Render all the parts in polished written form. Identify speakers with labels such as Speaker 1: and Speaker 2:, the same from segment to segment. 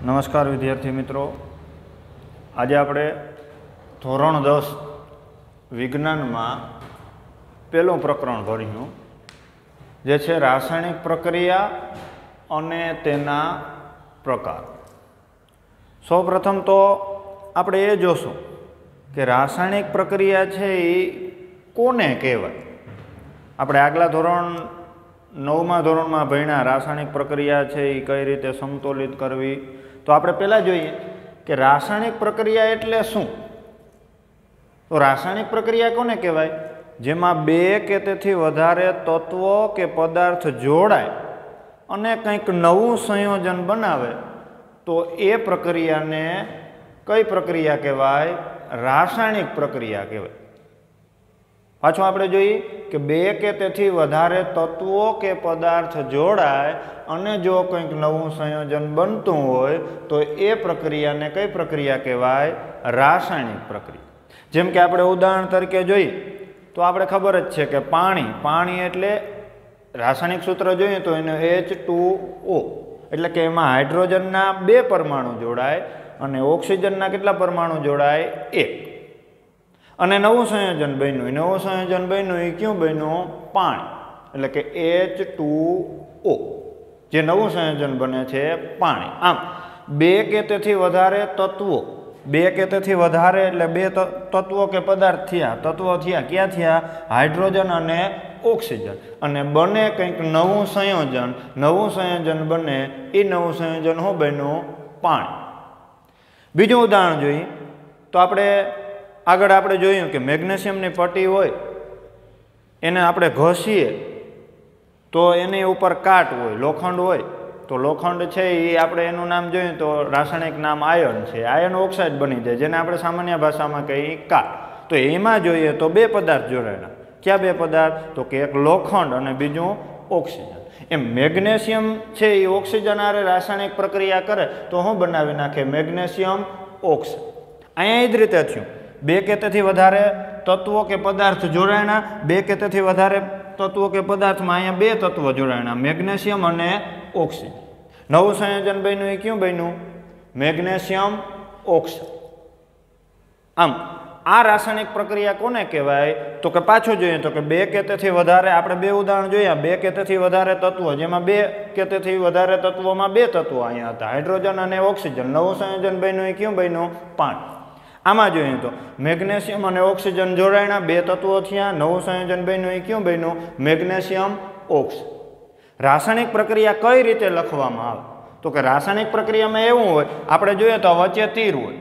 Speaker 1: નમસ્કાર વિદ્યાર્થી મિત્રો, આજે આપણે ધોરણ 10 વિજ્ઞાનમાં પહેલું પ્રકરણ ભણ્યું, જે છે રાસાયણિક પ્રક્રિયા અને તેના પ્રકાર. સૌપ્રથમ તો આપણે એ જોશું કે રાસાયણિક પ્રક્રિયા છે એ કોને કહેવાય. આપણે આગલા ધોરણ 9મા ધોરણમાં ભણ્યા રાસાયણિક પ્રક્રિયા છે એ કઈ રીતે સમતોલિત કરવી. તો આપણે પહેલાં જોઈએ કે રાસાયણિક પ્રક્રિયા એટલે શું. તો રાસાયણિક પ્રક્રિયા કોને કહેવાય? જેમાં બે કે તેથી વધારે તત્વો કે પદાર્થ જોડાય અને કંઈક નવું સંયોજન બનાવે તો એ પ્રક્રિયાને કઈ પ્રક્રિયા કહેવાય? રાસાયણિક પ્રક્રિયા કહેવાય. પાછું આપણે જોઈએ કે બે કે તેથી વધારે તત્વો કે પદાર્થ જોડાય અને જો કંઈક નવું સંયોજન બનતું હોય તો એ પ્રક્રિયાને કઈ પ્રક્રિયા કહેવાય? રાસાયણિક પ્રક્રિયા. જેમ કે આપણે ઉદાહરણ તરીકે જોઈએ તો આપણે ખબર જ છે કે પાણી એટલે રાસાયણિક સૂત્ર જોઈએ તો એને H2O, એટલે કે એમાં હાઇડ્રોજનના 2 પરમાણુ જોડાય અને ઓક્સિજનના કેટલા પરમાણુ જોડાય? 1. અને નવું સંયોજન બન્યું એ ક્યું બન્યું? પાણી, એટલે કે H2O. જે નવું સંયોજન બને છે પાણી. આમ બે કે તેથી વધારે તત્વો, બે કે તેથી વધારે એટલે બે તત્વો કે પદાર્થ થયા, તત્વો થયા, ક્યાં થયા? હાઇડ્રોજન અને ઓક્સિજન. અને બને કંઈક નવું સંયોજન બને, એ નવું સંયોજન શું બન્યું? પાણી. બીજું ઉદાહરણ જોઈએ તો આગળ આપણે જોયું કે મેગ્નેશિયમની પટ્ટી હોય, એને આપણે ઘસીએ તો એની ઉપર કાટ હોય, લોખંડ હોય. તો લોખંડ છે એ આપણે એનું નામ જોઈએ તો રાસાયણિક નામ આયર્ન છે. આયર્ન ઓક્સાઇડ બની જાય, જેને આપણે સામાન્ય ભાષામાં કહીએ કાટ. તો એમાં જોઈએ તો 2 પદાર્થ જોડાયેલા. ક્યાં 2 પદાર્થ? તો કે એક લોખંડ અને બીજું ઓક્સિજન. એમ મેગ્નેશિયમ છે એ ઓક્સિજન હારે રાસાયણિક પ્રક્રિયા કરે તો શું બનાવી નાખે? Magnesium oxide. અહીંયા એ જ રીતે થયું. બે કે તેથી વધારે તત્વો કે પદાર્થ જોડાણા, બે કે તેથી વધારે તત્વો કે પદાર્થમાં અહીંયા 2 તત્વો જોડાણા, મેગ્નેશિયમ અને ઓક્સિજન. નવું સંયોજન બન્યું એ ક્યું બન્યું? Magnesium oxide. આમ આ રાસાયણિક પ્રક્રિયા કોને કહેવાય? તો કે પાછું જોઈએ તો કે બે કે તેથી વધારે, આપણે 2 ઉદાહરણ જોયા. બે કે તેથી વધારે તત્વો, જેમાં બે કે તેથી વધારે તત્વોમાં 2 તત્વો અહીંયા હતા, હાઇડ્રોજન અને ઓક્સિજન. નવું સંયોજન બન્યું એ ક્યું બન્યું? પાણી. આમાં જોઈએ તો મેગ્નેશિયમ અને ઓક્સિજન જોડાણા, 2 તત્વો થયા, નવું સંયોજન બન્યું એ ક્યું બન્યું? Magnesium oxide. રાસાયણિક પ્રક્રિયા કઈ રીતે લખવામાં આવે? તો કે રાસાયણિક પ્રક્રિયામાં એવું હોય, આપણે જોઈએ તો વચ્ચે તીર હોય.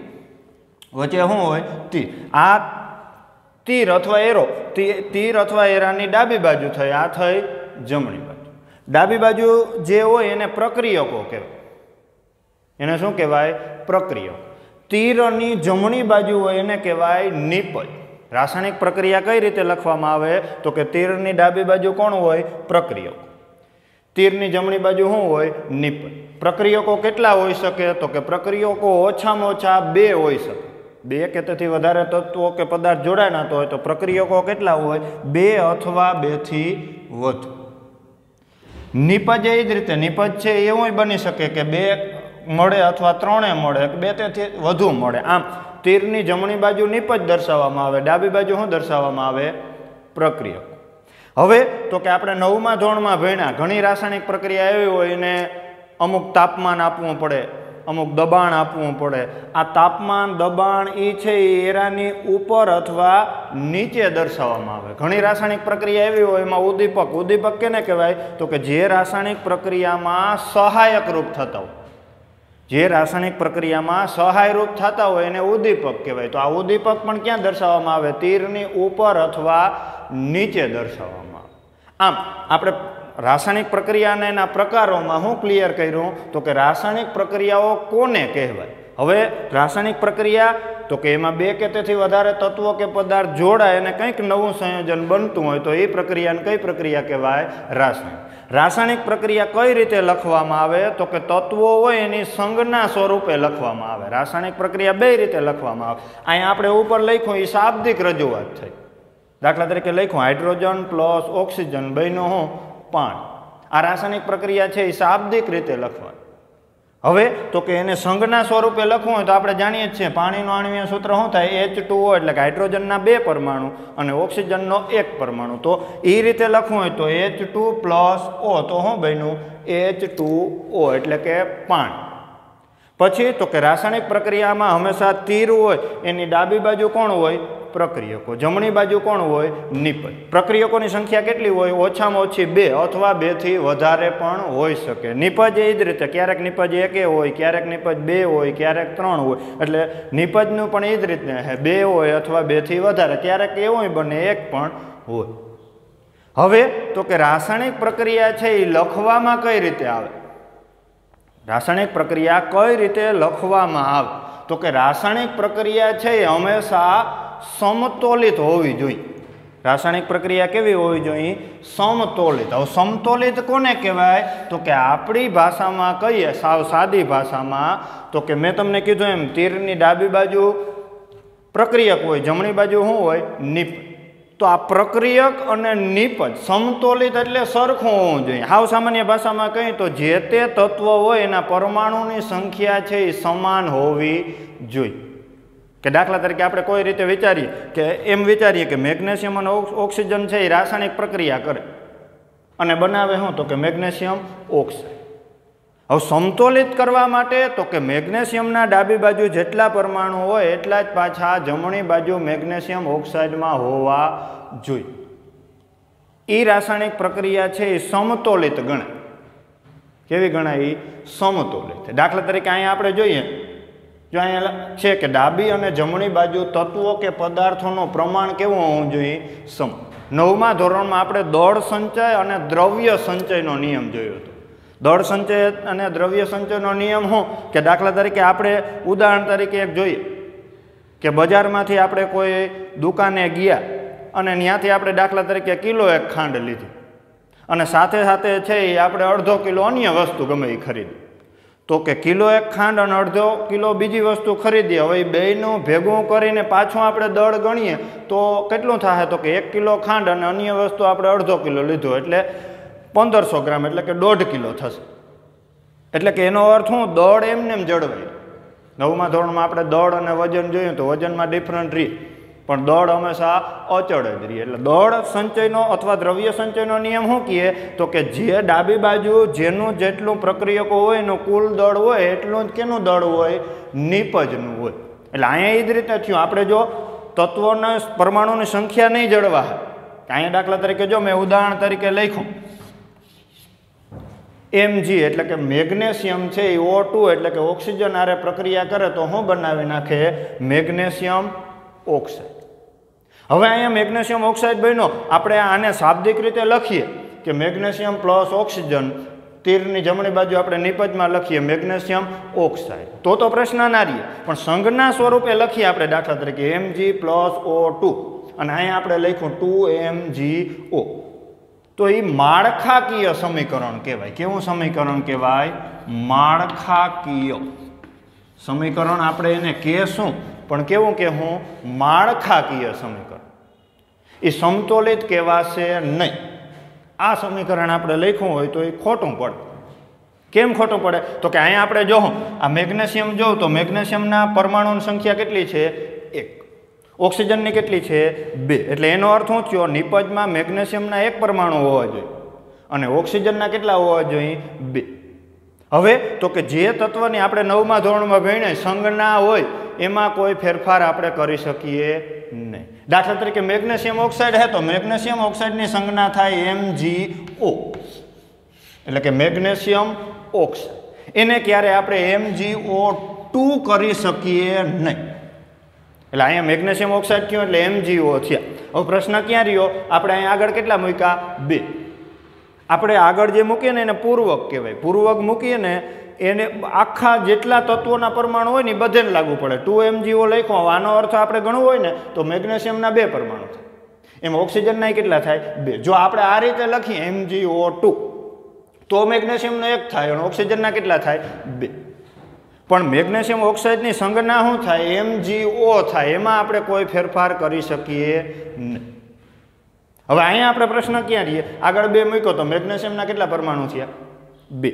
Speaker 1: વચ્ચે શું હોય? તીર. આ તીર અથવા એરો, તીર અથવા એરાની ડાબી બાજુ થઈ, આ થઈ જમણી બાજુ. ડાબી બાજુ જે હોય એને પ્રક્રિયકો કહેવાય. એને શું કહેવાય? પ્રક્રિયક. તીરની જમણી બાજુ હોય એને કહેવાય નિપજ. રાસાયણિક પ્રક્રિયા કઈ રીતે લખવામાં આવે? તો કે તીરની ડાબી બાજુ કોણ હોય? પ્રક્રિયકો. તીરની જમણી બાજુ શું હોય? નિપજ. પ્રક્રિયકો કેટલા હોઈ શકે? તો કે પ્રક્રિયકો ઓછામાં ઓછા 2 હોઈ શકે. 2 કે તેથી વધારે તત્વો કે પદાર્થ જોડાયેલા હોય તો પ્રક્રિયકો કેટલા હોય? 2 અથવા 2 થી વધુ. નિપજ એ જ રીતે, નિપજ છે એવું બની શકે કે 2 મળે અથવા 3 મળે, 2 તેથી વધુ મળે. આમ તીરની જમણી બાજુ નિપજ દર્શાવવામાં આવે, ડાબી બાજુ શું દર્શાવવામાં આવે? પ્રક્રિયક. હવે તો કે આપણે 9મા ધોરણમાં ભણ્યા, ઘણી રાસાયણિક પ્રક્રિયા એવી હોય એને અમુક તાપમાન આપવું પડે, અમુક દબાણ આપવું પડે. આ તાપમાન, દબાણ એ છે એ એરાની ઉપર અથવા નીચે દર્શાવવામાં આવે. ઘણી રાસાયણિક પ્રક્રિયા એવી હોય એમાં ઉદ્દીપક કેને કહેવાય? તો કે જે રાસાયણિક પ્રક્રિયામાં સહાયક રૂપ થતા હોય, જે રાસાયણિક પ્રક્રિયામાં સહાયરૂપ થતા હોય એને ઉદ્દીપક કહેવાય. તો આ ઉદ્દીપક પણ ક્યાં દર્શાવવામાં આવે? તીરની ઉપર અથવા નીચે દર્શાવવામાં આવે. આમ આપણે રાસાયણિક પ્રક્રિયા અને એના પ્રકારોમાં શું ક્લિયર કર્યું? તો કે રાસાયણિક પ્રક્રિયાઓ કોને કહેવાય? હવે રાસાયણિક પ્રક્રિયા તો કે એમાં 2 કે તેથી વધારે તત્વો કે પદાર્થ જોડાય અને કંઈક નવું સંયોજન બનતું હોય તો એ પ્રક્રિયાને કઈ પ્રક્રિયા કહેવાય? રાસાયણિક. રાસાયણિક પ્રક્રિયા કઈ રીતે લખવામાં આવે? તો કે તત્વો હોય એની સંજ્ઞા સ્વરૂપે લખવામાં આવે. રાસાયણિક પ્રક્રિયા 2 રીતે લખવામાં આવે. અહીંયા આપણે ઉપર લખ્યું એ શાબ્દિક રજૂઆત થઈ. દાખલા તરીકે લખ્યું હાઇડ્રોજન પ્લસ ઓક્સિજન બન્યું શું? પાણી. આ રાસાયણિક પ્રક્રિયા છે એ શાબ્દિક રીતે લખવાની. હવે તો કે એને સંઘના સ્વરૂપે લખવું હોય તો આપણે જાણીએ જ છીએ પાણીનું આણ્વીય સૂત્ર શું થાય H2O એટલે કે હાઇડ્રોજનના 2 પરમાણુ અને ઓક્સિજનનો 1 પરમાણુ. તો એ રીતે લખવું હોય તો H2 પ્લસ O તો શું બન્યું H2O એટલે કે પાણી. પછી તો કે રાસાયણિક પ્રક્રિયામાં હંમેશા તીર હોય એની ડાબી બાજુ કોણ હોય પ્રક્રિયકો, જમણી બાજુ કોણ હોય નિપજ. પ્રક્રિયકોની સંખ્યા કેટલી હોય ઓછામાં ઓછી 2 અથવા 2 થી વધારે પણ હોઈ શકે. નિપજ એ જ રીતે ક્યારેક નિપજ 1 હોય, ક્યારેક નિપજ 2 હોય, ક્યારેક 3 હોય. એટલે નિપજનું પણ એ જ રીતે 2 હોય અથવા 2 થી વધારે, ક્યારેક એવું બને 1 પણ હોય. હવે તો કે રાસાયણિક પ્રક્રિયા છે એ લખવામાં કઈ રીતે આવે, રાસાયણિક પ્રક્રિયા કઈ રીતે લખવામાં આવે તો કે રાસાયણિક પ્રક્રિયા છે એ હંમેશા સમતોલિત હોવી જોઈએ. રાસાયણિક પ્રક્રિયા કેવી હોવી જોઈએ સમતોલિત. હવે સમતોલિત કોને કહેવાય તો કે આપણી ભાષામાં કહીએ સાવ સાદી ભાષામાં તો કે મેં તમને કીધું એમ તીરની ડાબી બાજુ પ્રક્રિયક હોય, જમણી બાજુ શું હોય નિપજ. તો આ પ્રક્રિયક અને નિપજ સમતોલિત એટલે સરખું હોવું જોઈએ. હાવ સામાન્ય ભાષામાં કહીએ તો જે તે તત્વ હોય એના પરમાણુની સંખ્યા છે એ સમાન હોવી જોઈએ. કે દાખલા તરીકે આપણે કોઈ રીતે વિચારીએ કે એમ વિચારીએ કે મેગ્નેશિયમ અને ઓક્સિજન છે એ રાસાયણિક પ્રક્રિયા કરે અને બનાવે શું તો કે મેગ્નેશિયમ ઓક્સાઇડ. હવે સમતોલિત કરવા માટે તો કે મેગ્નેશિયમના ડાબી બાજુ જેટલા પરમાણુ હોય એટલા જ પાછા જમણી બાજુ મેગ્નેશિયમ ઓક્સાઇડમાં હોવા જોઈએ. એ રાસાયણિક પ્રક્રિયા છે એ સમતોલિત ગણાય. કેવી ગણાય સમતોલિત. દાખલા તરીકે અહીંયા આપણે જોઈએ જો અહીંયા છે કે ડાબી અને જમણી બાજુ તત્વો કે પદાર્થોનું પ્રમાણ કેવું હોવું જોઈએ સમ. 9મા ધોરણમાં આપણે દળ સંચય અને દ્રવ્ય સંચયનો નિયમ જોયો હતો. દળ સંચય અને દ્રવ્ય સંચયનો નિયમ શું કે દાખલા તરીકે આપણે ઉદાહરણ તરીકે એક જોઈએ કે બજારમાંથી આપણે કોઈ દુકાને ગયા અને ત્યાંથી આપણે દાખલા તરીકે કિલો 1 ખાંડ લીધી અને સાથે સાથે છે એ આપણે અડધો કિલો અન્ય વસ્તુ ગમે એ ખરીદી. તો કે કિલો 1 ખાંડ અને અડધો કિલો બીજી વસ્તુ ખરીદીએ. હવે એ બેયનું ભેગું કરીને પાછું આપણે દળ ગણીએ તો કેટલું થાય તો કે 1 કિલો ખાંડ અને અન્ય વસ્તુ આપણે અડધો કિલો લીધો એટલે 1500 ગ્રામ એટલે કે 1.5 કિલો થશે. એટલે કે એનો અર્થ શું દળ એમને એમ જળવાય. 9મા ધોરણમાં આપણે દળ અને વજન જોયું તો વજનમાં ડિફરન્ટ રહે પણ દળ હંમેશા અચળ જ રહે. એટલે દળ સંચયનો અથવા દ્રવ્ય સંચયનો નિયમ શું કહે તો કે જે ડાબી બાજુ જેનું જેટલું પ્રક્રિયકો હોય એનું કુલ દળ હોય એટલું જ કેનું દળ હોય નિપજનું હોય. એટલે અહીંયા એ જ રીતે થયું. આપણે જો તત્વોના પરમાણુની સંખ્યા નહીં જળવા અહીંયા દાખલા તરીકે જો મેં ઉદાહરણ તરીકે લખ્યું Mg એટલે કે મેગ્નેશિયમ છે એ O2 એટલે કે ઓક્સિજન આરે પ્રક્રિયા કરે તો શું બનાવી નાખે મેગ્નેશિયમ ઓક્સાઇડ. હવે અહીંયા મેગ્નેશિયમ ઓક્સાઇડ બન્યો. આપણે આને શાબ્દિક રીતે લખીએ કે મેગ્નેશિયમ પ્લસ ઓક્સિજન, તીરની જમણી બાજુ આપણે નિપજમાં લખીએ મેગ્નેશિયમ ઓક્સાઇડ તો પ્રશ્ન ના રહીએ. પણ સંઘના સ્વરૂપે લખીએ આપણે દાખલા તરીકે Mg પ્લસ O2 અને અહીંયા આપણે લખ્યું 2MgO તો એ માળખાકીય સમીકરણ કહેવાય. કેવું સમીકરણ કહેવાય માળખાકીય સમીકરણ. આપણે એને કહેશું પણ કેવું કે હું માળખાકીય સમીકરણ. એ સમતોલિત કહેવાશે નહીં. આ સમીકરણ આપણે લખ્યું હોય તો એ ખોટું પડે. કેમ ખોટું પડે તો કે અહીંયા આપણે જો આ મેગ્નેશિયમ જોઉં તો મેગ્નેશિયમના પરમાણુની સંખ્યા કેટલી છે 1, ઓક્સિજનની કેટલી છે 2. એટલે એનો અર્થ શું થયો નિપજમાં મેગ્નેશિયમના 1 પરમાણુ હોવા જોઈએ અને ઓક્સિજનના કેટલા હોવા જોઈએ 2. હવે તો કે જે તત્વની આપણે 9મા ધોરણમાં ભણ્યા સંજ્ઞા હોય એમાં કોઈ ફેરફાર આપણે કરી શકીએ નહીં. દાખલા તરીકે મેગ્નેશિયમ ઓક્સાઇડ હે તો મેગ્નેશિયમ ઓક્સાઇડની સંજ્ઞા થાય MgO એટલે કે મેગ્નેશિયમ ઓક્સાઇડ. એને ક્યારે આપણે MgO2 કરી શકીએ નહીં. એટલે અહીંયા મેગ્નેશિયમ ઓક્સાઇડ થયું એટલે MgO થયા. હવે પ્રશ્ન ક્યાં રહ્યો આપણે અહીંયા આગળ કેટલા મૂક્યા 2. આપણે આગળ જે મૂકીએ ને એને પૂર્વક કહેવાય. પૂર્વક મૂકીએ ને એને આખા જેટલા તત્વોના પરમાણુ હોય ને એ બધાને લાગુ પડે. 2MgO લખ્યો. આનો અર્થ આપણે ગણવું હોય ને તો મેગ્નેશિયમના 2 પરમાણુ થાય. એમ ઓક્સિજનના કેટલા થાય 2. જો આપણે આ રીતે લખીએ MgO2 તો મેગ્નેશિયમનો 1 થાય અને ઓક્સિજનના કેટલા થાય 2. પણ મેગ્નેશિયમ ઓક્સાઇડની સંજ્ઞા શું થાય MgO થાય. એમાં આપણે કોઈ ફેરફાર કરી શકીએ નહીં. હવે અહીંયા આપણે પ્રશ્ન ક્યાં રહીએ આગળ 2 મૂક્યો તો મેગ્નેશિયમના કેટલા પરમાણુ થયા 2.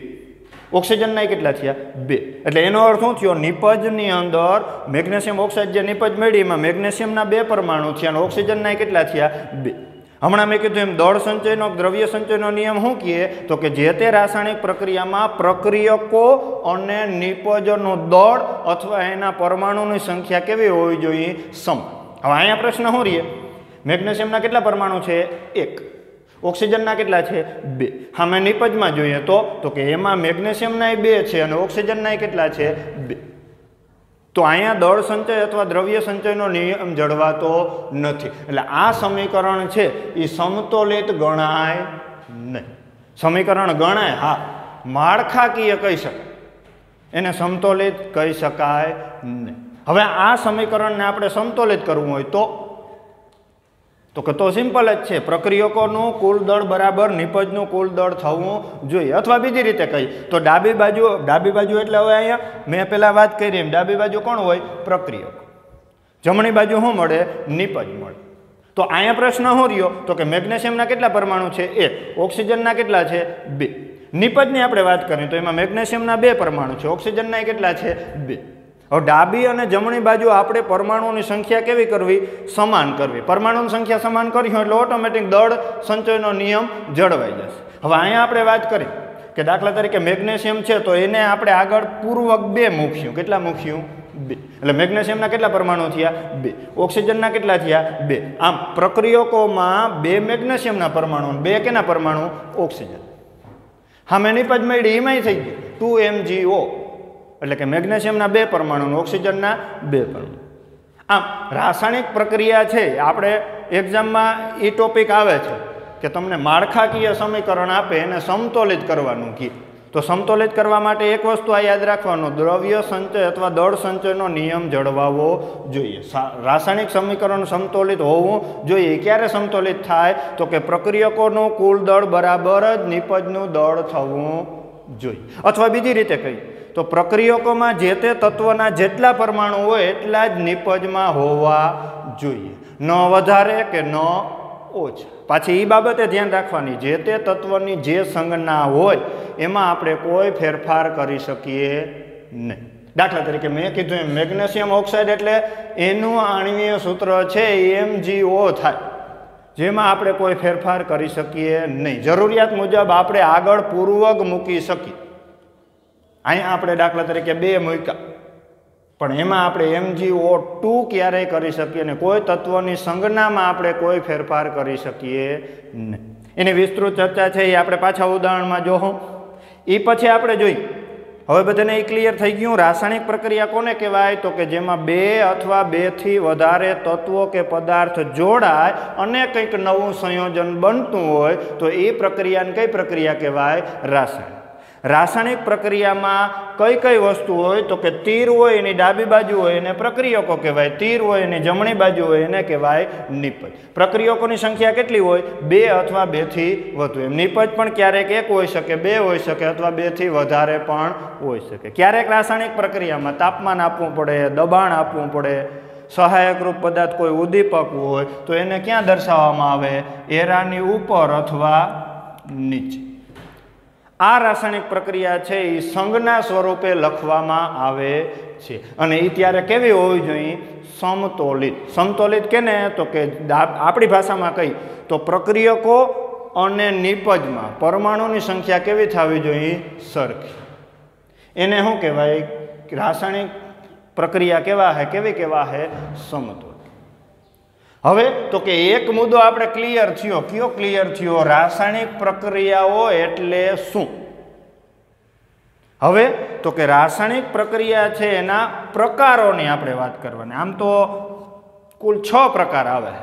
Speaker 1: ઓક્સિજનના કેટલા થયા? 2. એટલે એનો અર્થ શું થયો? નિપજની અંદર મેગ્નેશિયમ ઓક્સાઇડ જે નિપજ મળી એમાં મેગ્નેશિયમના 2 પરમાણુ થયા અને ઓક્સિજનના કેટલા થયા? 2. હમણાં મેં કીધું એમ દળ સંચયનો દ્રવ્ય સંચયનો નિયમ શું કહે તો કે જે તે રાસાયણિક પ્રક્રિયામાં પ્રક્રિયકો અને નિપજનું દળ અથવા એના પરમાણુની સંખ્યા કેવી હોવી જોઈએ? સમ. હવે અહીંયા પ્રશ્ન શું રહે? મેગ્નેશિયમના કેટલા પરમાણુ છે? 1. ઓક્સિજનના કેટલા છે? 2. હા મેં નિપજમાં જોઈએ તો કે એમાં મેગ્નેશિયમના 2 છે અને ઓક્સિજનના કેટલા છે? 2. તો અહીંયા દળ સંચય અથવા દ્રવ્ય સંચયનો નિયમ જળવાતો નથી. એટલે આ સમીકરણ છે એ સમતોલિત ગણાય નહીં. સમીકરણ ગણાય હા, માળખાકીય કહી શકાય, એને સમતોલિત કહી શકાય નહીં. હવે આ સમીકરણને આપણે સમતોલિત કરવું હોય તો સિમ્પલ જ છે, પ્રક્રિયકોનું કુલ દળ બરાબર નિપજનું કુલ દળ થવું જોઈએ. અથવા બીજી રીતે કહી તો ડાબી બાજુ એટલે હવે અહીંયા મેં પહેલાં વાત કરી એમ ડાબી બાજુ કોણ હોય? પ્રક્રિયકો. જમણી બાજુ શું મળે? નિપજ મળે. તો અહીંયા પ્રશ્ન શું રહ્યો તો કે મેગ્નેશિયમના કેટલા પરમાણુ છે? 1. ઓક્સિજનના કેટલા છે? 2. નિપજની આપણે વાત કરીએ તો એમાં મેગ્નેશિયમના 2 પરમાણુ છે, ઓક્સિજનના કેટલા છે? 2. હવે ડાબી અને જમણી બાજુ આપણે પરમાણુની સંખ્યા કેવી કરવી? સમાન કરવી. પરમાણુની સંખ્યા સમાન કરીશું એટલે ઓટોમેટિક દળ સંચયનો નિયમ જળવાઈ જશે. હવે અહીંયા આપણે વાત કરી કે દાખલા તરીકે મેગ્નેશિયમ છે તો એને આપણે આગળ પૂર્વક 2 મૂક્યું. કેટલા મૂક્યું? 2. એટલે મેગ્નેશિયમના કેટલા પરમાણુ થયા? 2. ઓક્સિજનના કેટલા થયા? 2. આમ પ્રક્રિયકોમાં 2 મેગ્નેશિયમના પરમાણુ, 2 કેના પરમાણુ? ઓક્સિજન. હા મેં નિપજ મળી એમાંય થઈ ગયું 2MgO. એટલે કે મેગ્નેશિયમના 2 પરમાણુ, ઓક્સિજનના 2 પરમાણુ. આમ રાસાયણિક પ્રક્રિયા છે આપણે એક્ઝામમાં એ ટોપિક આવે છે કે તમને માળખાકીય સમીકરણ આપે એને સમતોલિત કરવાનું કહે. તો સમતોલિત કરવા માટે એક વસ્તુ આ યાદ રાખવાનું, દ્રવ્ય સંચય અથવા દળ સંચયનો નિયમ જળવાવો જોઈએ. રાસાયણિક સમીકરણ સમતોલિત હોવું જોઈએ. ક્યારે સમતોલિત થાય તો કે પ્રક્રિયકોનું કુલ દળ બરાબર જ નિપજનું દળ થવું જોઈએ. અથવા બીજી રીતે કહીએ તો પ્રક્રિયકોમાં જે તે તત્વના જેટલા પરમાણુ હોય એટલા જ નિપજમાં હોવા જોઈએ, ન વધારે કે ન ઓછા. પાછી એ બાબતે ધ્યાન રાખવાની, જે તે તત્વની જે સંજ્ઞા હોય એમાં આપણે કોઈ ફેરફાર કરી શકીએ નહીં. દાખલા તરીકે મેં કીધું એમ મેગ્નેશિયમ ઓક્સાઇડ એટલે એનું આણ્વીય સૂત્ર છે MgO થાય, જેમાં આપણે કોઈ ફેરફાર કરી શકીએ નહીં. જરૂરિયાત મુજબ આપણે આગળ પૂર્વક મૂકી શકીએ. અહીંયા આપણે દાખલા તરીકે 2 મૂક્યા પણ એમાં આપણે MgO2 ક્યારેય કરી શકીએ ને કોઈ તત્વની સંજ્ઞામાં આપણે કોઈ ફેરફાર કરી શકીએ નહીં. એની વિસ્તૃત ચર્ચા છે એ આપણે પાછા ઉદાહરણમાં જોશું. એ પછી આપણે જોઈએ. હવે બધાને એ ક્લિયર થઈ ગયું. રાસાયણિક પ્રક્રિયા કોને કહેવાય તો કે જેમાં 2 અથવા 2 થી વધારે તત્વો કે પદાર્થ જોડાય અને કંઈક નવું સંયોજન બનતું હોય તો એ પ્રક્રિયાને કઈ પ્રક્રિયા કહેવાય? રાસાયણિક. રાસાયણિક પ્રક્રિયામાં કઈ વસ્તુ હોય તો કે તીર હોય એની ડાબી બાજુ હોય એને પ્રક્રિયકો કહેવાય, તીર હોય એની જમણી બાજુ હોય એને કહેવાય નિપજ. પ્રક્રિયકોની સંખ્યા કેટલી હોય? 2 અથવા 2 થી વધુ. એમ નિપજ પણ ક્યારેક 1 હોઈ શકે, 2 હોઈ શકે અથવા 2 થી વધારે પણ હોઈ શકે. ક્યારેક રાસાયણિક પ્રક્રિયામાં તાપમાન આપવું પડે, દબાણ આપવું પડે, સહાયક રૂપ પદાર્થ કોઈ ઉદ્દીપક હોય તો એને ક્યાં દર્શાવવામાં આવે? એરાની ઉપર અથવા નીચે. આ રાસાયણિક પ્રક્રિયા છે એ સંજ્ઞા સ્વરૂપે લખવામાં આવે છે અને એ ત્યારે કેવી હોવી જોઈએ? સમતોલિત. સમતોલિત કેને તો કે આપણી ભાષામાં કહી તો પ્રક્રિયકો અને નિપજમાં પરમાણુની સંખ્યા કેવી થવી જોઈએ? સરખી. એને શું કહેવાય? રાસાયણિક પ્રક્રિયા કેવી કહેવાય? સમતોલિત. હવે તો કે એક મુદ્દો આપણે ક્લિયર થયો. કયો ક્લિયર થયો? રાસાયણિક પ્રક્રિયાઓ એટલે શું? હવે તો કે રાસાયણિક પ્રક્રિયા છે એના પ્રકારોની આપણે વાત કરવાની. આમ તો કુલ 6 પ્રકાર આવે.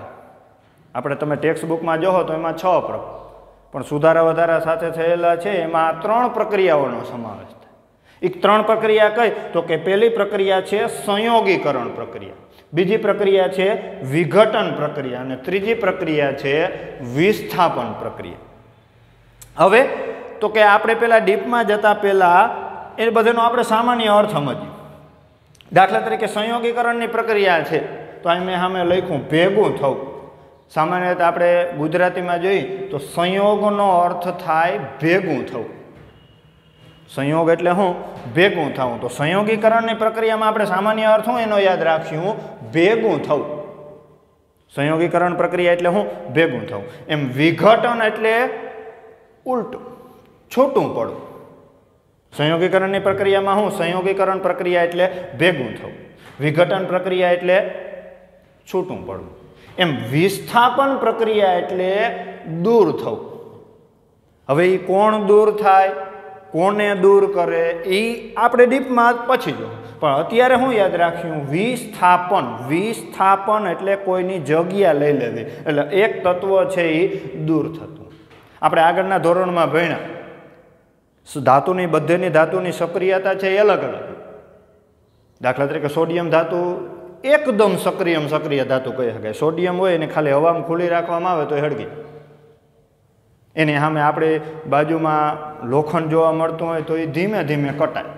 Speaker 1: આપણે તમે ટેક્સ્ટ બુકમાં જોવો તો એમાં 6 પ્રકાર, પણ સુધારા વધારા સાથે થયેલા છે એમાં 3 પ્રક્રિયાઓનો સમાવેશ થાય. એક 3 પ્રક્રિયા કઈ તો કે પહેલી પ્રક્રિયા છે સંયોગીકરણ પ્રક્રિયા, બીજી પ્રક્રિયા છે વિઘટન પ્રક્રિયા અને ત્રીજી પ્રક્રિયા છે વિસ્થાપન પ્રક્રિયા. હવે તો કે આપણે પેલા ડીપમાં જતા પહેલા એ બધાનો આપણે સામાન્ય અર્થ સમજીએ. દાખલા તરીકે સંયોગીકરણની પ્રક્રિયા છે તો અહીં મેં સામે લખ્યું ભેગું થવું. સામાન્ય રીતે આપણે ગુજરાતીમાં જોઈએ તો સંયોગનો અર્થ થાય ભેગું થવું. સંયોગ એટલે શું? ભેગું થવું. તો સંયોગીકરણની પ્રક્રિયામાં આપણે સામાન્ય અર્થ શું એનો યાદ રાખશું? ભેગું થવું. સંયોગીકરણ પ્રક્રિયા એટલે શું? ભેગું થવું. એમ વિઘટન એટલે ઉલટું, છૂટું પડવું. સંયોગીકરણની પ્રક્રિયામાં શું? સંયોગીકરણ પ્રક્રિયા એટલે ભેગું થવું, વિઘટન પ્રક્રિયા એટલે છૂટું પડવું. એમ વિસ્થાપન પ્રક્રિયા એટલે દૂર થવું. હવે એ કોણ દૂર થાય, કોને દૂર કરે, એ આપણે ડીપમાં પછી જો. પણ અત્યારે હું યાદ રાખ્યું? વિસ્થાપન. વિસ્થાપન એટલે કોઈની જગ્યા લઈ લેવી, એટલે એક તત્વ છે એ દૂર થતું. આપણે આગળના ધોરણમાં ભણ્યા ધાતુની બધેની ધાતુની સક્રિયતા છે એ અલગ અલગ. દાખલા તરીકે સોડિયમ ધાતુ એકદમ સક્રિય ધાતુ કહી શકાય. સોડિયમ હોય એને ખાલી હવામાં ખુલ્લી રાખવામાં આવે તો હળગી. એની સામે આપણે બાજુમાં લોખંડ જોવા મળતું હોય તો એ ધીમે ધીમે કટાય.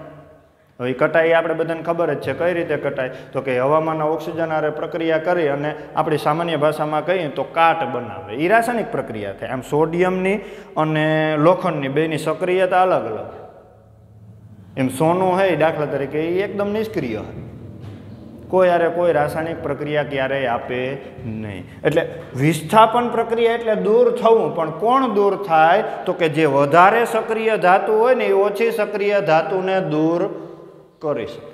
Speaker 1: હવે એ કટાઈ આપણે બધાને ખબર જ છે. કઈ રીતે કટાય? તો કે હવામાનના ઓક્સિજન હારે પ્રક્રિયા કરી અને આપણી સામાન્ય ભાષામાં કહીએ તો કાટ બનાવે. એ રાસાયણિક પ્રક્રિયા થાય. આમ સોડિયમની અને લોખંડની બેની સક્રિયતા અલગ અલગ. એમ સોનું હોય દાખલા તરીકે એ એકદમ નિષ્ક્રિય હોય, કોઈ હારે કોઈ રાસાયણિક પ્રક્રિયા ક્યારેય આપે નહીં. એટલે વિસ્થાપન પ્રક્રિયા એટલે દૂર થવું. પણ કોણ દૂર થાય? તો કે જે વધારે સક્રિય ધાતુ હોય ને એ ઓછી સક્રિય ધાતુને દૂર કરી શકે.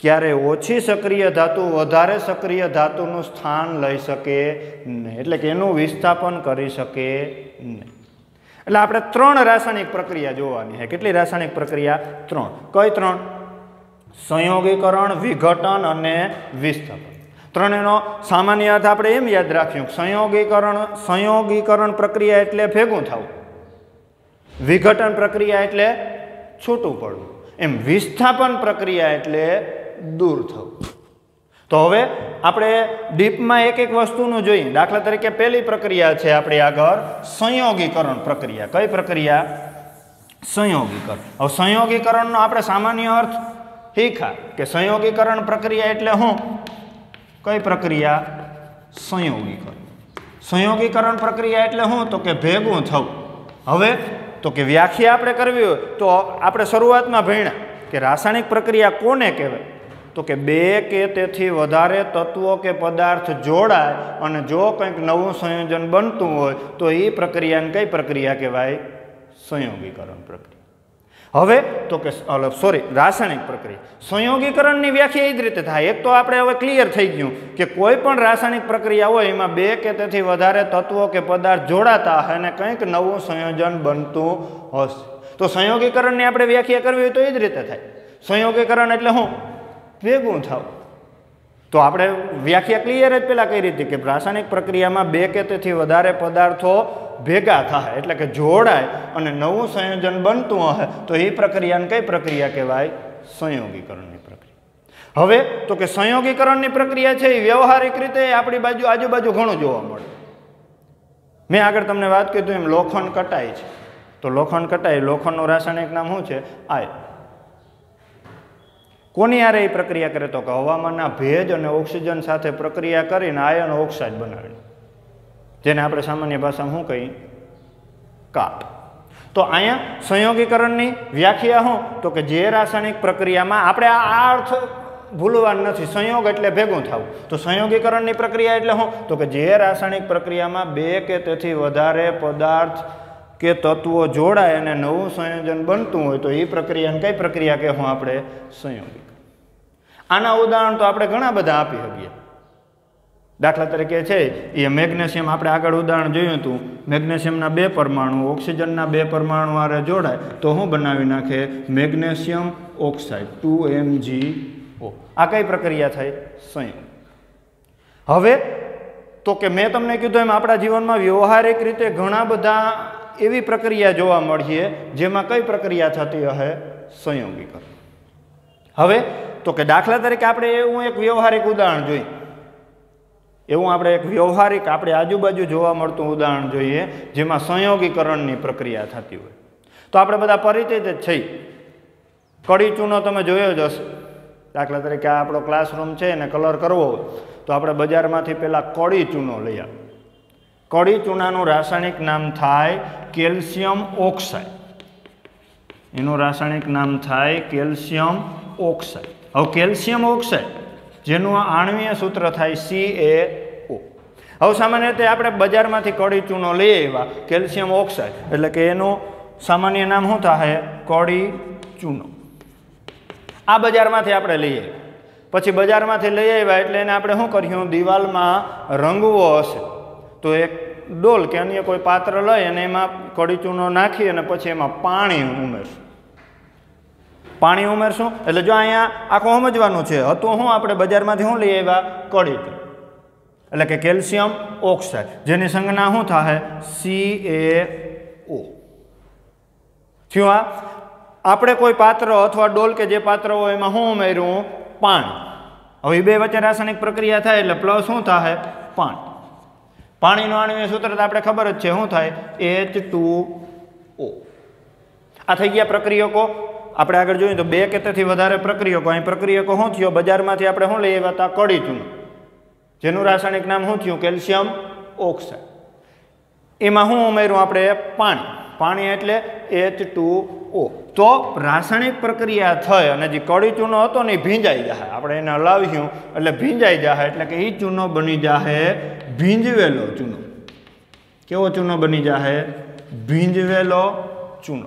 Speaker 1: ક્યારે ઓછી સક્રિય ધાતુ વધારે સક્રિય ધાતુનું સ્થાન લઈ શકે નહીં, એટલે કે એનું વિસ્થાપન કરી શકે નહીં. એટલે આપણે 3 રાસાયણિક પ્રક્રિયા જોવાની છે. કેટલી રાસાયણિક પ્રક્રિયા? 3. કઈ 3? સંયોગીકરણ, વિઘટન અને વિસ્થાપન. 3નો સામાન્ય અર્થ આપણે એમ યાદ રાખ્યું. સંયોગીકરણ પ્રક્રિયા એટલે ભેગું થવું, વિઘટન પ્રક્રિયા એટલે છૂટું પડવું, એમ વિસ્થાપન પ્રક્રિયા એટલે દૂર થવું. તો હવે આપણે ડીપમાં એક એક વસ્તુનું જોઈએ. દાખલા તરીકે પહેલી પ્રક્રિયા છે આપણી આગળ સંયોગીકરણ પ્રક્રિયા. કઈ પ્રક્રિયા? સંયોગીકરણ. હવે સંયોગીકરણનો આપણે સામાન્ય અર્થ શીખા કે સંયોગીકરણ પ્રક્રિયા એટલે શું? કઈ પ્રક્રિયા? સંયોગીકરણ. સંયોગીકરણ પ્રક્રિયા એટલે શું? તો કે ભેગું થવું. હવે તો કે વ્યાખ્યા આપણે કરવી હોય તો આપણે શરૂઆતમાં ભણ્યા કે રાસાયણિક પ્રક્રિયા કોને કહેવાય? તો કે 2 કે તેથી વધારે તત્વો કે પદાર્થ જોડાય અને જો કંઈક નવું સંયોજન બનતું હોય તો એ પ્રક્રિયાને કઈ પ્રક્રિયા કહેવાય? સંયોગીકરણ પ્રક્રિયા. હવે તો કે રાસાયણિક પ્રક્રિયા. સંયોગીકરણની વ્યાખ્યા એ જ રીતે થાય. એક તો આપણે હવે ક્લિયર થઈ ગયું કે કોઈ પણ રાસાયણિક પ્રક્રિયા હોય એમાં 2 કે તેથી વધારે તત્વો કે પદાર્થ જોડાતા હશે અને કંઈક નવું સંયોજન બનતું હશે. તો સંયોગીકરણની આપણે વ્યાખ્યા કરવી હોય તો એ જ રીતે થાય. સંયોગીકરણ એટલે શું? ભેગું થાવ. તો આપણે વ્યાખ્યા ક્લિયર જ પહેલાં કઈ રીતે કે રાસાયણિક પ્રક્રિયામાં 2 કે તેથી વધારે પદાર્થો ભેગા થાય એટલે કે જોડાય અને નવું સંયોજન બનતું હશે તો એ પ્રક્રિયાને કઈ પ્રક્રિયા કહેવાય? સંયોગીકરણની પ્રક્રિયા. હવે તો કે સંયોગીકરણની પ્રક્રિયા છે એ વ્યવહારિક રીતે આપણી આજુબાજુ ઘણું જોવા મળે. મેં આગળ તમને વાત કીધું એમ લોખંડ કટાય છે. તો લોખંડ કટાય, લોખંડનું રાસાયણિક નામ શું છે? આયન. કોની હારે એ પ્રક્રિયા કરે? તો કે હવામાનના ભેજ અને ઓક્સિજન સાથે પ્રક્રિયા કરીને આયન ઓક્સાઇડ બનાવે, જેને આપણે સામાન્ય ભાષામાં શું કહીએ? કાટ. તો અહીંયા સંયોગીકરણની વ્યાખ્યા શું? તો કે જે રાસાયણિક પ્રક્રિયામાં આપણે આ અર્થ ભૂલવાનું નથી. સંયોગ એટલે ભેગું થવું. તો સંયોગીકરણની પ્રક્રિયા એટલે શું? તો કે જે રાસાયણિક પ્રક્રિયામાં 2 કે તેથી વધારે પદાર્થ કે તત્વો જોડાય અને નવું સંયોજન બનતું હોય તો એ પ્રક્રિયાને કઈ પ્રક્રિયા કહેવું આપણે? સંયોગીકરણ. આના ઉદાહરણ તો આપણે ઘણા બધા આપી શકીએ. દાખલા તરીકે છે એ મેગ્નેશિયમ. આપણે આગળ ઉદાહરણ જોયું હતું. મેગ્નેશિયમના 2 પરમાણુ ઓક્સિજનના 2 પરમાણુ હારે જોડાય તો શું બનાવી નાખે? Magnesium oxide 2MgO. આ કઈ પ્રક્રિયા થઈ? સંયોગ. હવે તો કે મેં તમને કીધું એમ આપણા જીવનમાં વ્યવહારિક રીતે ઘણા બધા એવી પ્રક્રિયા જોવા મળીએ જેમાં કઈ પ્રક્રિયા થતી હશે? સંયોગીકરણ. હવે તો કે દાખલા તરીકે આપણે એવું એક વ્યવહારિક ઉદાહરણ જોઈએ. આપણે આજુબાજુ જોવા મળતું ઉદાહરણ જોઈએ જેમાં સંયોગીકરણની પ્રક્રિયા થતી હોય. તો આપણે બધા પરિચિત જ છીએ. કડી ચૂનો તમે જોયો જ હશે. દાખલા તરીકે આ આપણો ક્લાસરૂમ છે એને કલર કરવો હોય તો આપણે બજારમાંથી પહેલાં કડી ચૂનો લઈ આવીએ. કડી ચૂનાનું રાસાયણિક નામ થાય કેલ્શિયમ ઓક્સાઇડ. એનું રાસાયણિક નામ થાય કેલ્શિયમ ઓક્સાઇડ. હવે કેલ્શિયમ ઓક્સાઇડ જેનું આણ્વીય સૂત્ર થાય CaO. હવે સામાન્ય રીતે આપણે બજારમાંથી કડી ચૂનો લઈ આવ્યા કેલ્શિયમ ઓક્સાઇડ, એટલે કે એનું સામાન્ય નામ શું થાય? કડી ચૂનો. આ બજારમાંથી આપણે લઈ આવ્યા. પછી બજારમાંથી લઈ આવ્યા એટલે એને આપણે શું કર્યું? દિવાલમાં રંગવો હશે તો એક ડોલ કે અન્ય કોઈ પાત્ર લઈ અને એમાં કડી ચૂનો નાખી અને પછી એમાં પાણી ઉમેરશું. પાણી ઉમેરશું એટલે જો અહીંયા આખું સમજવાનું છે. હતું શું આપણે બજારમાંથી શું લઈ આવ્યા? કડી ચૂનો, એટલે કે કેલ્શિયમ ઓક્સાઇડ જેની સંજ્ઞા શું થાય? CaO. થયું. આ આપણે કોઈ પાત્ર અથવા ડોલ કે જે પાત્ર હોય એમાં શું ઉમેર્યું? પાણી. હવે એ બે વચ્ચે રાસાયણિક પ્રક્રિયા થાય એટલે પ્લસ શું થાય? પાણી. પાણીનું આણ્વીય સૂત્ર તો આપણે ખબર જ છે, શું થાય? H2O. આ થઈ ગયા પ્રક્રિયકો. આપણે આગળ જોઈએ તો બે કે તેથી વધારે પ્રક્રિયકો. અહીં પ્રક્રિયકો શું થયો? બજારમાંથી આપણે શું લઈ આવ્યા હતા? કડી ચૂનો, જેનું રાસાયણિક નામ શું થયું? Calcium oxide. એમાં શું ઉમેર્યું આપણે? પાણી. પાણી એટલે H2O. તો રાસાયણિક પ્રક્રિયા થઈ અને જે કડી ચૂનો હતો ને એ ભીંજાઈ જાય. આપણે એને હલાવ્યું એટલે ભીંજાઈ જાય, એટલે કે એ ચૂનો બની જાય ભીંજવેલો ચૂનો. કેવો ચૂનો બની જાય? ભીંજવેલો ચૂનો.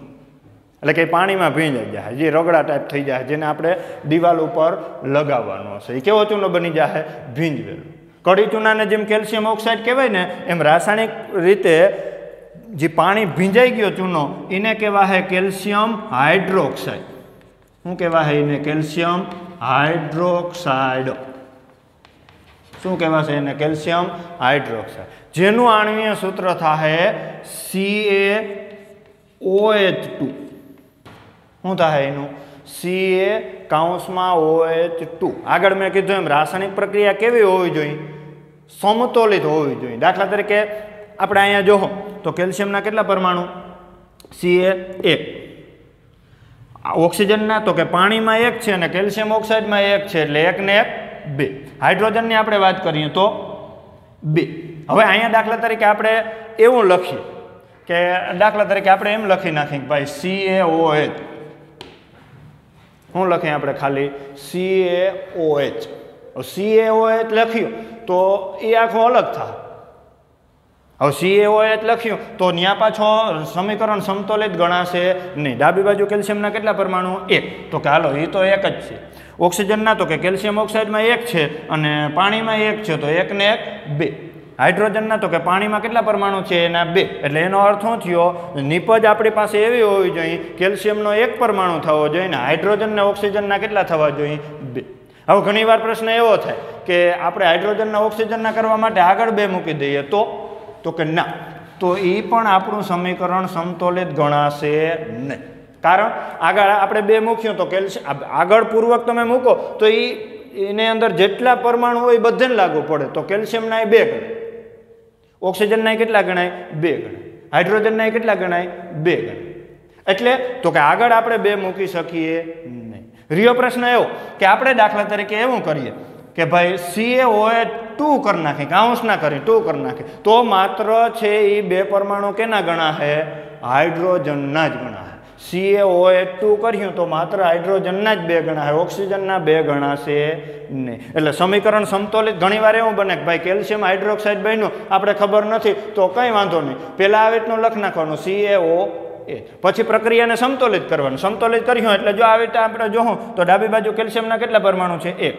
Speaker 1: એટલે કે પાણીમાં ભીંજાઈ જાય, જે રગડા ટાઈપ થઈ જાય, જેને આપણે દિવાલ ઉપર લગાવવાનો હશે. એ કેવો ચૂનો બની જાય? ભીંજવેલો. કડી ચૂનાને જેમ કેલ્શિયમ ઓક્સાઇડ કહેવાય ને એમ રાસાયણિક રીતે જે પાણી ભીંજાઈ ગયો ચૂનો એને કહેવાય કેલ્શિયમ હાઇડ્રોક્સાઇડ. શું કહેવાય એને? Calcium hydroxide. શું કહેવાશે એને? Calcium hydroxide. જેનું આણ્વીય સૂત્ર થાય CaOH2. શું થાય એનું? CaOH2. આગળ મેં કીધું એમ રાસાયણિક પ્રક્રિયા કેવી હોવી જોઈએ? સમતોલિત હોવી જોઈએ. દાખલા તરીકે આપણે અહીંયા જોવો તો કેલ્શિયમના કેટલા પરમાણુ? Ca1. ઓક્સિજનના તો કે પાણીમાં 1 છે અને કેલ્શિયમ ઓક્સાઇડમાં 1 છે, એટલે 1 ને 1 2. હાઇડ્રોજનની આપણે વાત કરીએ તો 2. હવે અહીંયા દાખલા તરીકે આપણે એવું લખીએ કે દાખલા તરીકે આપણે એમ લખી નાખીએ કે ભાઈ CaOH. શું લખીએ આપણે? ખાલી CaOH. CaOH લખ્યું તો એ આખું અલગ થાય. હવે CaOH લખ્યું તો ત્યાં પાછો સમીકરણ સમતોલિત ગણાશે નહીં. ડાબી બાજુ કેલ્શિયમના કેટલા પરમાણુ? 1. તો કે હાલો એ તો 1 જ છે. ઓક્સિજનના તો કે કેલ્શિયમ ઓક્સાઇડમાં 1 છે અને પાણીમાં 1 છે, તો 1 ને 1 2. હાઇડ્રોજનના તો કે પાણીમાં કેટલા પરમાણુ છે? એના 2. એટલે એનો અર્થ શું થયો? નિપજ આપણી પાસે એવી હોવી જોઈએ કેલ્શિયમનો 1 પરમાણુ થવો જોઈએ ને હાઇડ્રોજન ને ઓક્સિજનના કેટલા થવા જોઈએ? 2. હવે ઘણીવાર પ્રશ્ન એવો થાય કે આપણે હાઇડ્રોજનના ઓક્સિજનના કરવા માટે આગળ 2 મૂકી દઈએ તો કે ના, તો એ પણ આપણું સમીકરણ સમતોલિત ગણાશે નહીં. કારણ આગળ આપણે 2 મૂક્યું તો કેલ્શિયમ આગળ પૂર્વક તમે મૂકો તો એની અંદર જેટલા પરમાણુ હોય એ બધાને લાગુ પડે. તો કેલ્શિયમના 2 ગણાય, ઓક્સિજનના કેટલા ગણાય? 2 ગણાય, હાઇડ્રોજનના કેટલા ગણાય? 2 ગણાય. એટલે તો કે આગળ આપણે 2 મૂકી શકીએ નહીં. રીયો પ્રશ્ન એવો કે આપણે દાખલા તરીકે એવું કરીએ કે ભાઈ CaOH2 કરી નાખી, કાઉન્સના કરી 2 કરી નાખી, તો માત્ર છે એ 2 પરમાણુ કેના ગણાશે? હાઇડ્રોજનના જ ગણાશે. CaOH2 કર્યું તો માત્ર હાઇડ્રોજનના જ 2 ગણાશે, ઓક્સિજનના 2 ગણાશે નહીં. એટલે સમીકરણ સમતોલિત. ઘણીવાર એવું બને કે ભાઈ કેલ્શિયમ હાઇડ્રોક્સાઇડ બન્યું, આપણે ખબર નથી, તો કંઈ વાંધો નહીં, પહેલાં આવી રીતનું લખ નાખવાનું CaOH, પછી પ્રક્રિયાને સમતોલિત કરવાનું. સમતોલિત કર્યું એટલે જો આવી રીતે આપણે જોવું તો ડાબી બાજુ કેલ્શિયમના કેટલા પરમાણુ છે? 1.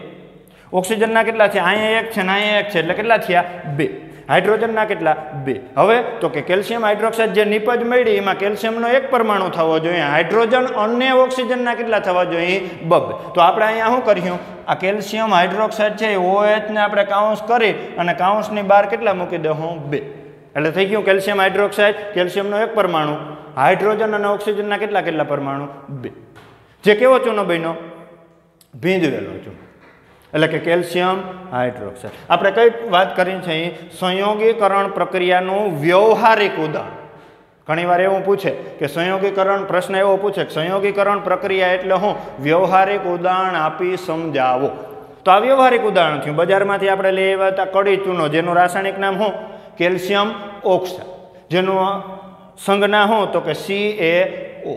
Speaker 1: ઓક્સિજનના કેટલા છે? અહીંયા 1 છે ને અહીંયા 1 છે, એટલે કેટલા થયા? 2. હાઇડ્રોજનના કેટલા? 2. હવે તો કે કેલ્શિયમ હાઇડ્રોક્સાઇડ જે નિપજ મળી એમાં કેલ્શિયમનો 1 પરમાણુ થવો જોઈએ, હાઇડ્રોજન અને ઓક્સિજનના કેટલા થવા જોઈએ? 2. તો આપણે અહીંયા શું કર્યું? આ કેલ્શિયમ હાઇડ્રોક્સાઇડ છે OH ને આપણે કાઉન્સ કરી અને કાઉન્સની બહાર કેટલા મૂકી દઉં? 2. એટલે થઈ ગયું કેલ્શિયમ હાઇડ્રોક્સાઇડ, કેલ્શિયમનો 1 પરમાણુ, હાઇડ્રોજન અને ઓક્સિજનના કેટલા પરમાણુ? 2. જે કેવો ચૂનો બન્યો? ભીંજવેલો ચૂનો. એટલે કે કેલ્શિયમ હાઇડ્રોક્સાઇડ. આપણે કઈ વાત કરી છે? સંયોગીકરણ પ્રક્રિયાનું વ્યવહારિક ઉદાહરણ. ઘણીવાર એવું પૂછે કે સંયોગીકરણ, પ્રશ્ન એવો પૂછે કે સંયોગીકરણ પ્રક્રિયા એટલે શું? વ્યવહારિક ઉદાહરણ આપી સમજાવો. તો આ વ્યવહારિક ઉદાહરણ થયું. બજારમાંથી આપણે લઈ આવ્યા હતા કડી ચૂનો, જેનું રાસાયણિક નામ શું? Calcium oxide. જેનું સંજ્ઞા શું? તો કે CaO.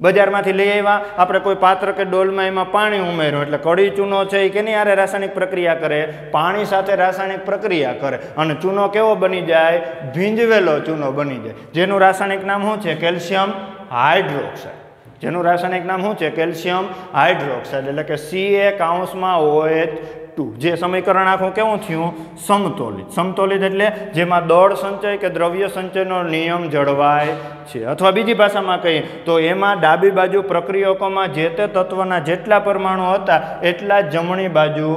Speaker 1: બજારમાંથી લઈ આવ્યા, આપણે કોઈ પાત્ર કે ડોલમાં એમાં પાણી ઉમેર્યું એટલે કડી ચૂનો છે એ કેની હારે રાસાયણિક પ્રક્રિયા કરે? પાણી સાથે રાસાયણિક પ્રક્રિયા કરે અને ચૂનો કેવો બની જાય? ભીંજવેલો ચૂનો બની જાય, જેનું રાસાયણિક નામ શું છે? Calcium hydroxide. જેનું રાસાયણિક નામ શું છે? કેલ્શિયમ હાઇડ્રોક્સાઇડ, એટલે કે CaOH2. જે સમીકરણ આખું કેવું થયું? સમતોલિત. સમતોલિત એટલે જેમાં દળ સંચય કે દ્રવ્ય સંચયનો નિયમ જળવાય છે, અથવા બીજી ભાષામાં કહીએ તો એમાં ડાબી બાજુ પ્રક્રિયકોમાં જે તે તત્વના જેટલા પરમાણુ હતા એટલા જ જમણી બાજુ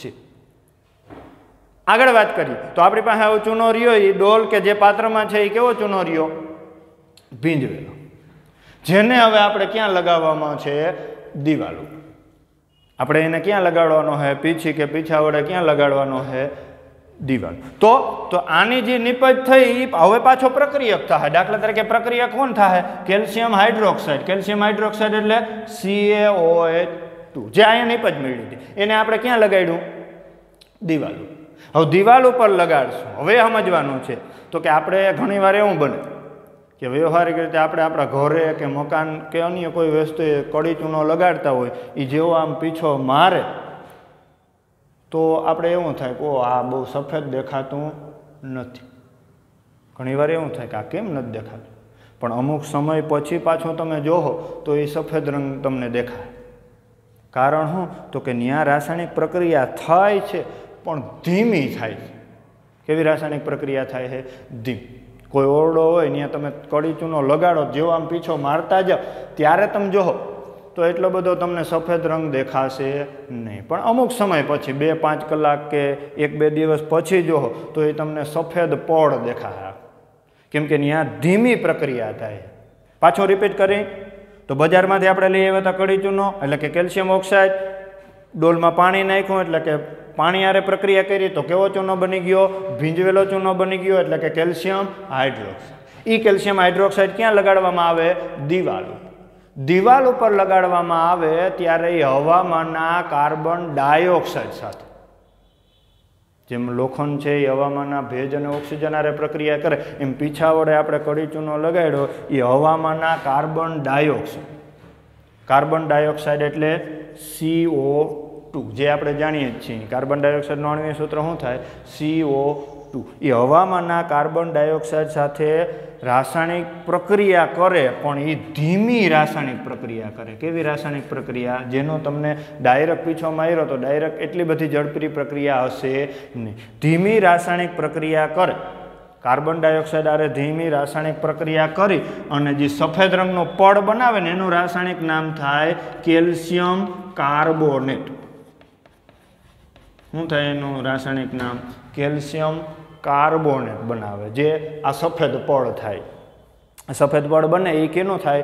Speaker 1: છે. આગળ વાત કરીએ તો આપણી પાસે આવો ચૂનો રહ્યો, એ ડોલ કે જે પાત્રમાં છે એ કેવો ચૂનો રહ્યો? ભીંજવેલો. જેને હવે આપણે ક્યાં લગાવવામાં છે? દિવાલો. આપણે એને ક્યાં લગાડવાનો છે? પીછી કે પીછા વડે ક્યાં લગાડવાનો છે? દિવાલ. તો આની જે નિપજ થઈ હવે પાછો પ્રક્રિયક થાય. દાખલા તરીકે પ્રક્રિયક કોણ થાય? Calcium hydroxide. કેલ્શિયમ હાઇડ્રોક્સાઇડ એટલે CaOH2. જે અહીંયા નિપજ મળી હતી એને આપણે ક્યાં લગાડ્યું? દિવાલ. હવે દિવાલ ઉપર લગાડશું. હવે સમજવાનું છે તો કે આપણે ઘણીવાર એવું બને કે વ્યવહારિક રીતે આપણે આપણા ઘરે કે મકાન કે અન્ય કોઈ વસ્તુએ કડી ચૂનો લગાડતા હોય, એ જેવો આમ પીછો મારે તો આપણે એવું થાય કે આ બહુ સફેદ દેખાતું નથી. ઘણીવાર એવું થાય કે આ કેમ નથી દેખાતું, પણ અમુક સમય પછી પાછું તમે જોવો તો એ સફેદ રંગ તમને દેખાય. કારણ શું? તો કે ત્યાં રાસાયણિક પ્રક્રિયા થાય છે પણ ધીમી થાય છે. કેવી રાસાયણિક પ્રક્રિયા થાય છે? ધીમી. કોઈ ઓરડો હોય ત્યાં તમે કડી ચૂનો લગાડો, જેવો આમ પીછો મારતા જાઓ ત્યારે તમે જોવો તો એટલો બધો તમને સફેદ રંગ દેખાશે નહીં, પણ અમુક સમય પછી 2-5 કલાક કે 1-2 દિવસ પછી જોવો તો એ તમને સફેદ પડ દેખાશે, કેમ કે ત્યાં ધીમી પ્રક્રિયા થાય. પાછો રિપીટ કરી તો બજારમાંથી આપણે લઈ આવ્યા હતા કડી ચૂનો એટલે કે કેલ્શિયમ ઓક્સાઇડ, ડોલમાં પાણી નાખ્યું એટલે કે પાણી હારે પ્રક્રિયા કરી તો કેવો ચૂનો બની ગયો? ભીંજવેલો ચૂનો બની ગયો, એટલે કે કેલ્શિયમ હાઇડ્રોક્સાઇડ. એ કેલ્શિયમ હાઇડ્રોક્સાઇડ ક્યાં લગાડવામાં આવે? દિવાલ ઉપર. દિવાલ ઉપર લગાડવામાં આવે ત્યારે એ હવામાંના કાર્બન ડાયોક્સાઇડ સાથે, જેમ લોખંડ છે એ હવામાંના ભેજ અને ઓક્સિજન હારે પ્રક્રિયા કરે, એમ પીછા વડે આપણે કડી ચૂનો લગાડ્યો એ હવામાંના કાર્બન ડાયોક્સાઇડ. કાર્બન ડાયોક્સાઇડ એટલે CO2, જે આપણે જાણીએ જ છીએ. કાર્બન ડાયોક્સાઇડનું આણ્વિક સૂત્ર શું થાય? CO2. એ હવામાંના કાર્બન ડાયોક્સાઇડ સાથે રાસાયણિક પ્રક્રિયા કરે, પણ એ ધીમી રાસાયણિક પ્રક્રિયા કરે. કેવી રાસાયણિક પ્રક્રિયા? જેનો તમને ડાયરેક્ટ પીછો માર્યો તો ડાયરેક્ટ એટલી બધી ઝડપી પ્રક્રિયા હશે નહીં. ધીમી રાસાયણિક પ્રક્રિયા કરે, કાર્બન ડાયોક્સાઇડ આરે ધીમી રાસાયણિક પ્રક્રિયા કરી અને જે સફેદ રંગનો પડ બનાવે ને એનું રાસાયણિક નામ થાય કેલ્શિયમ કાર્બોનેટ. શું થાય એનું રાસાયણિક નામ? કેલ્શિયમ કાર્બોનેટ બનાવે, જે આ સફેદ પડ થાય. સફેદ પડ બને એ કેનો થાય?